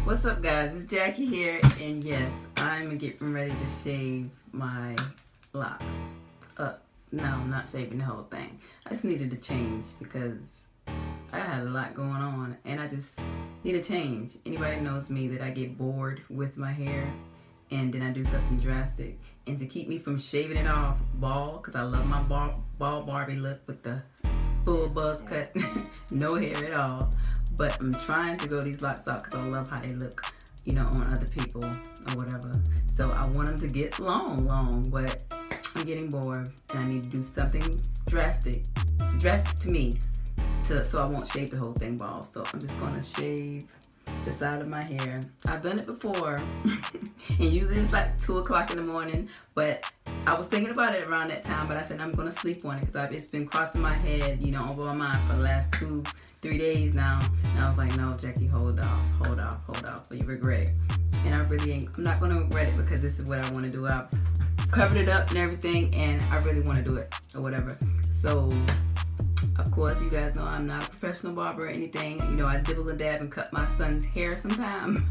What's up, guys? It's Jackie here, and yes, I'm getting ready to shave my locks. No, I'm not shaving the whole thing. I just needed to change because I had a lot going on, and I just need a change. Anybody knows me that I get bored with my hair, and then I do something drastic. And to keep me from shaving it off bald, because I love my bald Barbie look with the full buzz cut, no hair at all. But I'm trying to grow these locks out because I love how they look, you know, on other people or whatever. So I want them to get long, but I'm getting bored and I need to do something drastic to me, so I won't shave the whole thing bald. So I'm just gonna shave the side of my hair. I've done it before, and usually it's like 2 o'clock in the morning. But I was thinking about it around that time, but I said I'm gonna sleep on it because it's been crossing my head, you know, over my mind for the last 2-3 days now. And I was like, no, Jackie, hold off, or you regret it. And I really ain't. I'm not gonna regret it because this is what I want to do. I've covered it up and everything, and I really want to do it or whatever. So, of course, you guys know I'm not a professional barber or anything. You know, I dibble and dab and cut my son's hair sometime,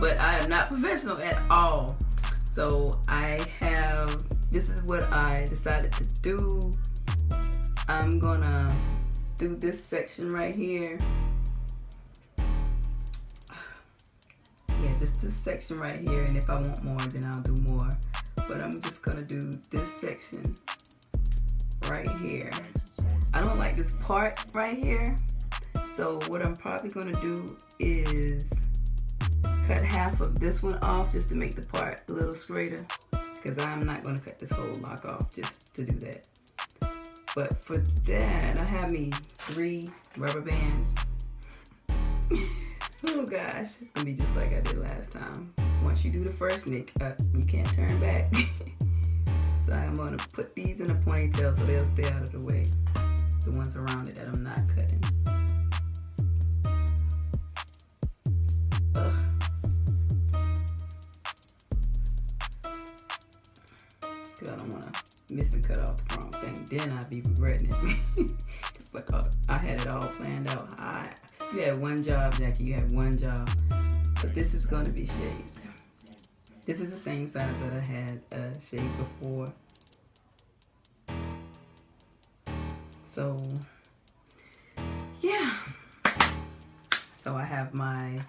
but I am not professional at all. So this is what I decided to do. I'm gonna do this section right here. Yeah, just this section right here, and if I want more, then I'll do more. But I'm just gonna do this section right here. I don't like this part right here, so what I'm probably gonna do is cut half of this one off just to make the part a little straighter, because I'm not gonna cut this whole lock off just to do that. But for that, I have me 3 rubber bands. Oh gosh, it's gonna be just like I did last time. Once you do the first nick, you can't turn back. So I'm gonna put these in a ponytail so they'll stay out of the way. The ones around it that I'm not cutting. Ugh. Cause I don't wanna miss and cut off the wrong thing. Then I'd be regretting it. It's like I had it all planned out. You had one job, Jackie. You had one job. But this is gonna be shaved. This is the same size that I had shaved before. So, yeah. So I have my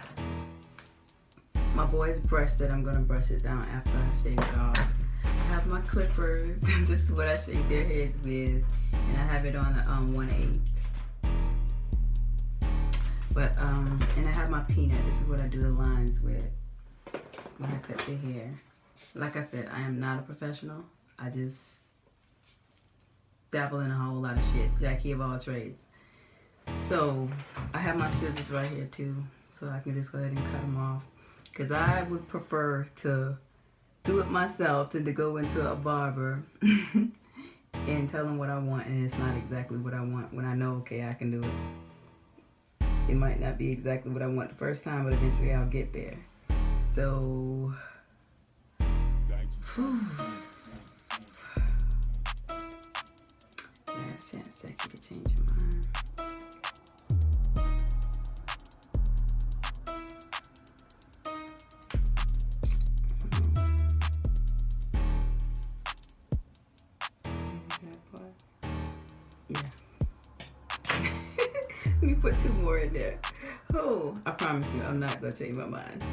boy's brush that I'm gonna brush it down after I shave it off. I have my clippers. This is what I shave their heads with, and I have it on the 1/8. But and I have my peanut. This is what I do the lines with when I cut the hair. Like I said, I am not a professional. I just dabble in a whole lot of shit. Jackie of all trades. So I have my scissors right here too, so I can just go ahead and cut them off. Because I would prefer to do it myself than to go into a barber and tell them what I want, and it's not exactly what I want when I know, okay, I can do it. It might not be exactly what I want the first time, but eventually I'll get there. So, last chance, Jackie, to change your mind. Yeah. Let me put 2 more in there. Oh, I promise you, I'm not gonna change my mind.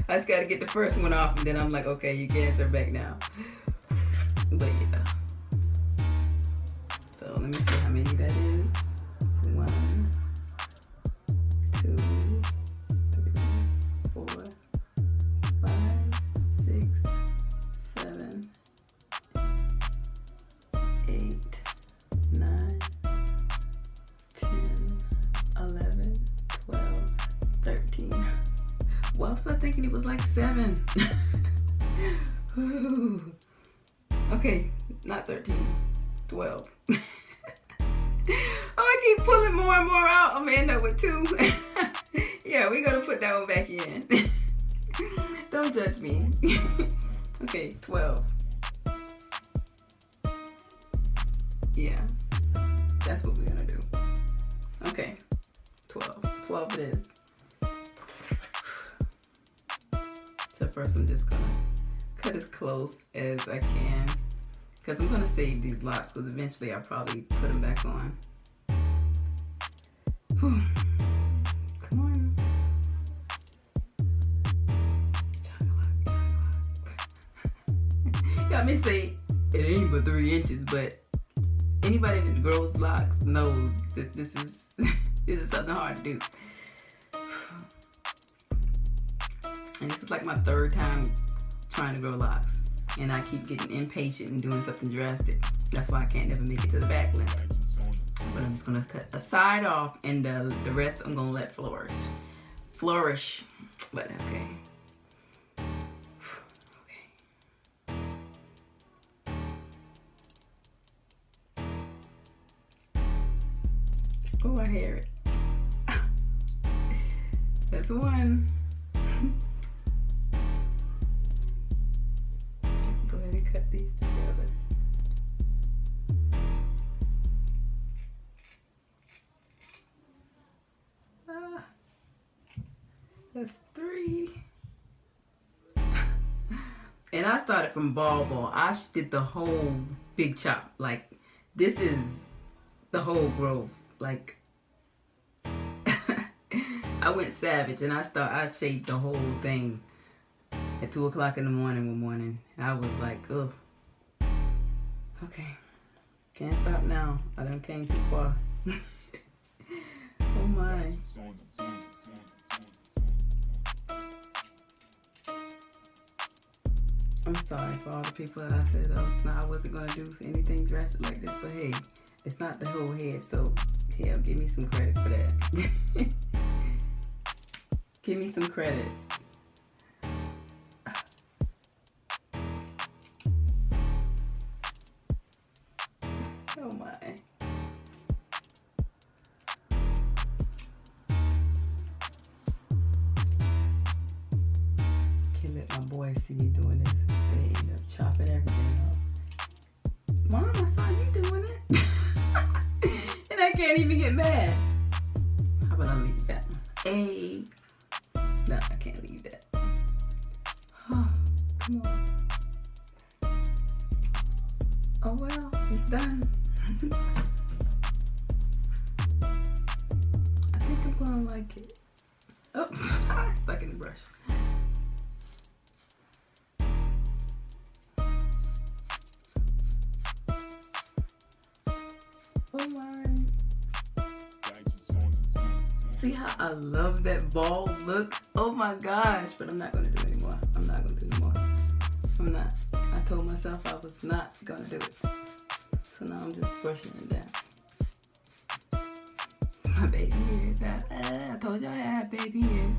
I just gotta get the first one off, and then I'm like, okay, you can't turn back now. But yeah. So let me see how many that is. It's 1, 2, 3, 4, 5, 6, 7, 8, 9, 10, 11, 12, 13. Well, I was thinking it was like 7. Okay, not 13, 12. Oh, I keep pulling more and more out. I'm gonna end up with 2. Yeah, we're gonna put that one back in. Don't judge me. Okay, 12. Yeah, that's what we're gonna do. Okay, 12. 12 it is. So first I'm just gonna cut as close as I can, because I'm gonna save these locks, because eventually I'll probably put them back on. Whew. Come on. Got me say it ain't but 3 inches, but anybody that grows locks knows that this is this is something hard to do. And this is like my 3rd time trying to grow locks, and I keep getting impatient and doing something drastic. That's why I can't never make it to the back length. But I'm just gonna cut a side off, and the rest I'm gonna let flourish. But okay. Oh, I hear it. That's one. Go ahead and cut these together. That's 3. And I started from ball. I did the whole big chop. Like, this is the whole growth. Like, I went savage, and I shaved the whole thing at 2 o'clock in the morning one morning. I was like, oh, okay, can't stop now. I done came too far. Oh my. I'm sorry for all the people that I said I wasn't gonna do anything drastic like this, but hey, it's not the whole head, so hell, give me some credit for that. Give me some credit. Oh my. Can't let my boys see me doing this. They end up chopping everything up. Mom, I saw you doing it. And I can't even get mad. How about I leave that? Hey. No, I can't leave that. Oh, come on. Oh well, it's done. I think I'm gonna like it. Oh, stuck in the brush. Oh my. See how I love that ball look? Oh my gosh, but I'm not gonna do it anymore. I'm not gonna do it anymore. I'm not. I told myself I was not gonna do it. So now I'm just brushing it down. My baby ears. I told y'all I had baby ears.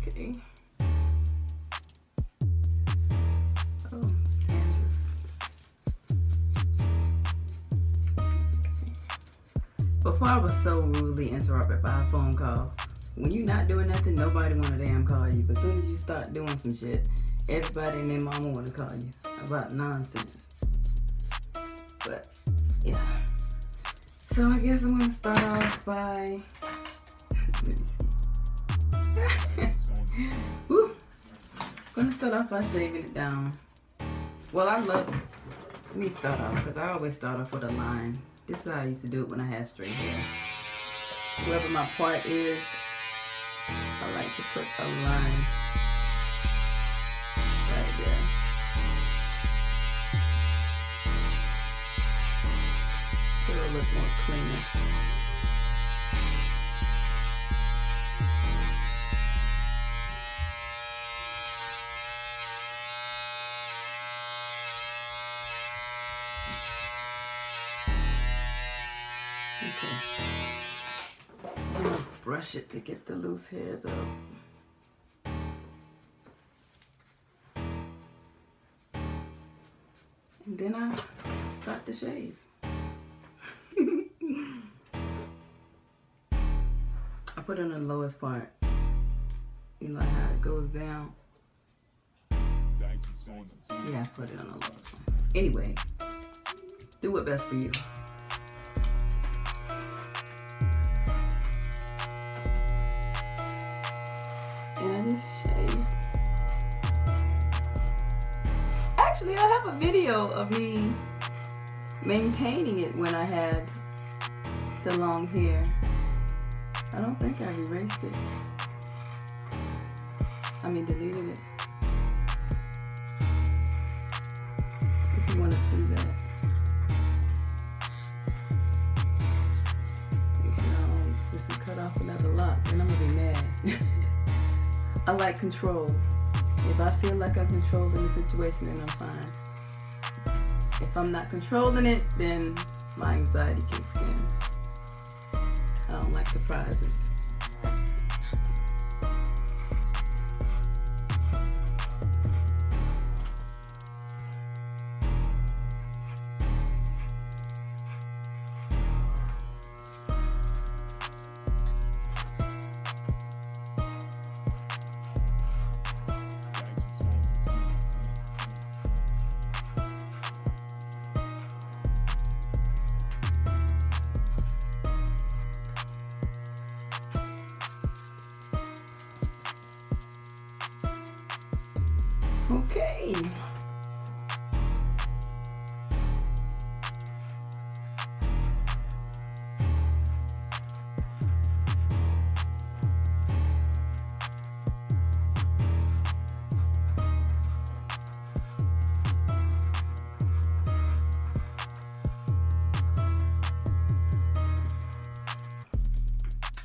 Okay. Oh, dandruff. Before I was so rudely interrupted by a phone call. When you're not doing nothing, nobody wanna damn call you. But as soon as you start doing some shit, everybody and their mama wanna call you about nonsense. But yeah. So I guess I'm gonna start off by, let me see. Woo. I'm gonna start off by shaving it down. Well, let me start off, because I always start off with a line. This is how I used to do it when I had straight hair. Whoever my part is, I like to put a line right there. So it'll look more cleaner. Brush it to get the loose hairs up. And then I start to shave. I put it on the lowest part. You know how it goes down? Yeah, I put it on the lowest part. Anyway, do what's best for you. and I just shave. Actually, I have a video of me maintaining it when I had the long hair. I don't think I've erased it. I mean, deleted it. If you want to see that. Make sure I don't just cut off another lock, then I'm gonna be mad. I like control. If I feel like I'm controlling the situation, then I'm fine. If I'm not controlling it, then my anxiety kicks in. I don't like surprises. Okay.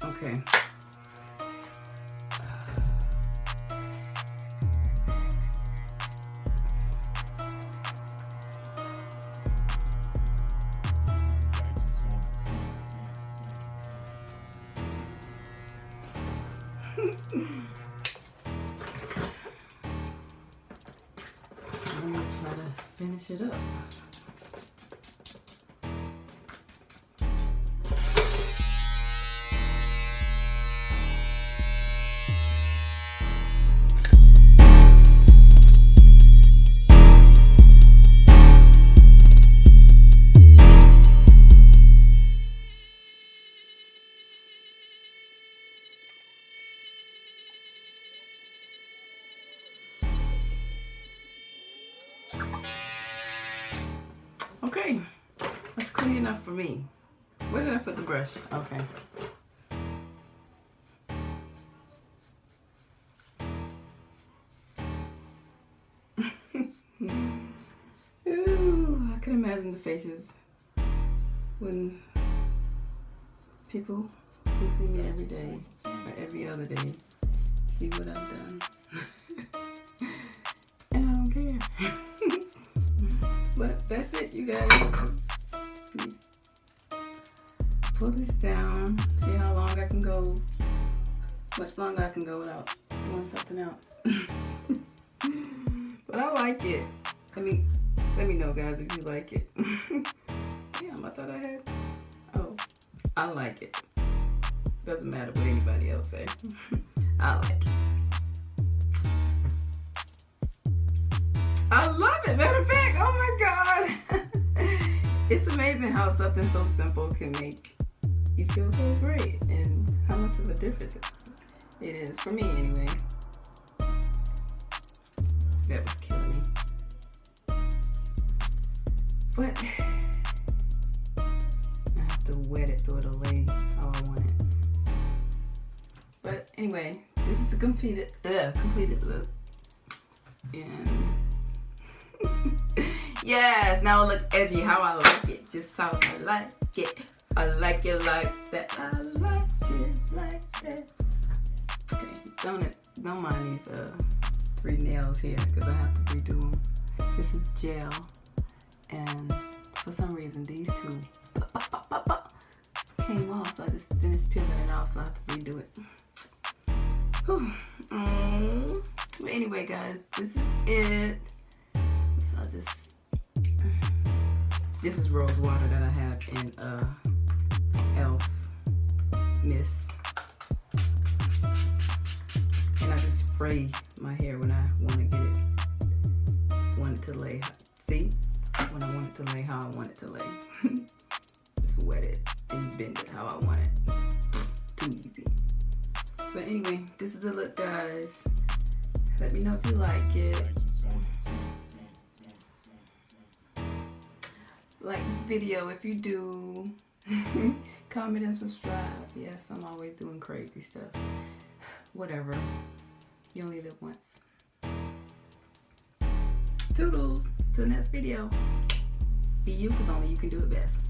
Okay. I'm gonna try to finish it up. Okay, that's clean enough for me. Where did I put the brush? Okay. Ooh, I can imagine the faces when people who see me every day or every other day see what I've done. And I don't care. But that's it, you guys. Pull this down, see how long I can go, much longer I can go without doing something else. But I like it. Let me know, guys, if you like it. Damn, I thought I had. Oh, I like it. Doesn't matter what anybody else say. I like it. I love it. Matter of fact, oh my God. It's amazing how something so simple can make you feel so great and how much of a difference it is. For me, anyway. That was killing me. But I have to wet it so it'll lay how I want it. But anyway, this is the completed look. And yes, now it look edgy how I like it. Just how I like it. I like it like that. I like it like that. Okay, don't mind these 3 nails here because I have to redo them. This is gel, and for some reason these 2 came off, so I just finished peeling it off, so I have to redo it. Whew. But anyway, guys, this is it. So this is rose water that I have in Elf Mist, and I just spray my hair when I want it to lay. See, when I want it to lay how I want it to lay. Just wet it and bend it how I want it. Too easy. But anyway, this is the look, guys. Let me know if you like it. Like this video if you do. Comment and subscribe. Yes, I'm always doing crazy stuff. Whatever. You only live once. Toodles. Till next video. Be you, because only you can do it best.